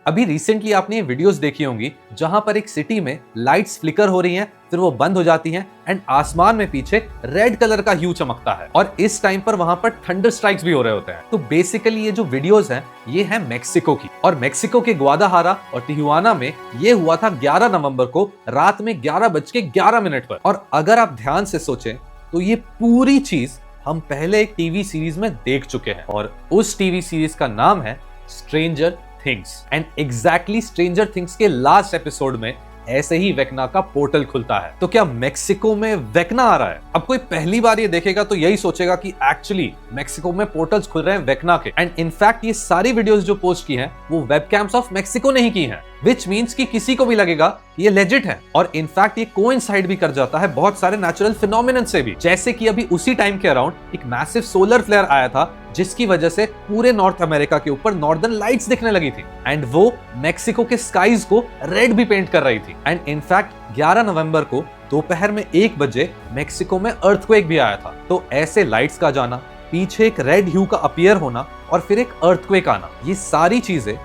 अभी रिसेंटली आपने ये वीडियोस देखी होंगी जहां पर एक सिटी में लाइट्स फ्लिकर हो रही हैं, फिर वो बंद हो जाती हैं एंड आसमान में पीछे रेड कलर का ह्यू चमकता है और इस टाइम पर वहां पर थंडर स्ट्राइक्स भी हो रहे होते हैं। तो बेसिकली ये जो वीडियोस हैं ये है मेक्सिको की, और मेक्सिको के ग्वादाहारा और तिहुआना में ये हुआ था 11 नवंबर को रात में 11:11 पर। और अगर आप ध्यान से सोचें तो ये पूरी चीज हम पहले एक टीवी सीरीज में देख चुके हैं, और उस टीवी सीरीज का नाम है stranger things. And exactly stranger things के लास्ट एपिसोड में ऐसे ही वेकना का पोर्टल खुलता है। तो क्या मेक्सिको में वेकना आ रहा है? अब कोई पहली बार ये देखेगा तो यही सोचेगा कि एक्चुअली मेक्सिको में पोर्टल्स खुल रहे हैं वेकना के। एंड इनफैक्ट ये सारी वीडियोस जो पोस्ट की हैं वो वेबकैम्स ऑफ मेक्सिको ने ही की हैं, विच मीन्स कि किसी को भी लगेगा कि ये लेजिट है। और इनफैक्ट ये कोइंसाइड भी कर जाता है बहुत सारे नेचुरल फिनोमिनन से भी, जैसे कि अभी उसी टाइम के अराउंड एक मैसिव सोलर फ्लेयर आया था जिसकी वजह से पूरे नॉर्थ अमेरिका के ऊपर नॉर्दर्न लाइट्स दिखने लगी थी एंड वो मेक्सिको के स्काईज को रेड भी पेंट कर रही थी। एंड इनफैक्ट 11 नवंबर को दोपहर में 1 बजे मेक्सिको में अर्थक्वेक भी आया था। तो ऐसे लाइट्स का जाना, पीछे एक रेड ह्यू का अपीयर होना और फिर एक अर्थक्वेक आना, ये सारी चीजें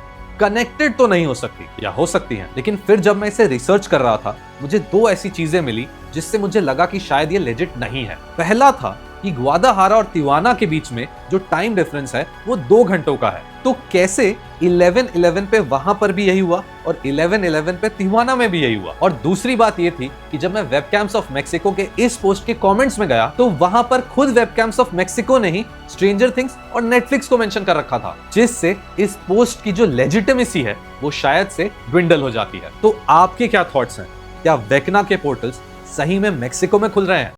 कनेक्टेड तो नहीं हो सकती, या हो सकती हैं, लेकिन फिर जब मैं इसे रिसर्च कर रहा था मुझे 2 ऐसी चीजें मिली जिससे मुझे लगा कि शायद ये लेजिट नहीं है। पहला था कि ग्वादाहारा और तिवाना के बीच में जो टाइम डिफरेंस है वो 2 घंटों का है। तो कैसे 11:11 पे वहां पर भी यही हुआ और 11:11 पे तिवाना में भी यही हुआ। और दूसरी बात ये थी कि जब मैं वेबकैम्स ऑफ मेक्सिको के इस पोस्ट के कमेंट्स में गया तो वहां पर खुद वेबकैम्स ऑफ मेक्सिको ने ही स्ट्रेंजर थिंग्स और नेटफ्लिक्स को मेंशन कर रखा था, जिससे इस पोस्ट की जो लेजिटिमेसी है वो शायद से ड्विंडल हो जाती है। तो आपके क्या थॉट्स हैं? क्या वेकना के पोर्टल्स सही में मेक्सिको में खुल रहे हैं?